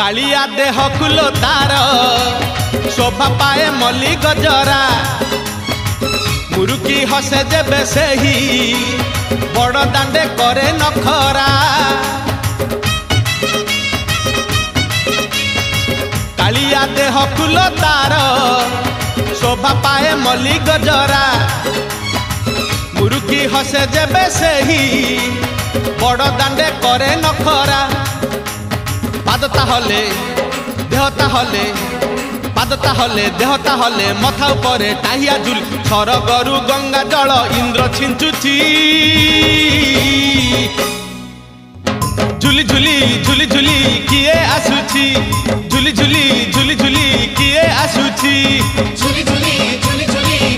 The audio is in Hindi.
कालिया देह कुलो तार शोभा पाए मल्ली गजरा मुरुकी हसे जेबे सेही बड़ दांडे करे नखरा कालिया देह कुलो तार शोभा पाए मल्ली गजरा मुरुकी हसे जेबे सेही बड़ दांडे करे नखरा पादता हले देहता हले पादता हले देहता हले मथा उपरे टाहिया झुल सरगरु गंगा जल इंद्र छिंचुची झुली झुली झुली झुली किए आसुची झुली झुली झुली झुली किए आसुची झुली झुली झुली झुली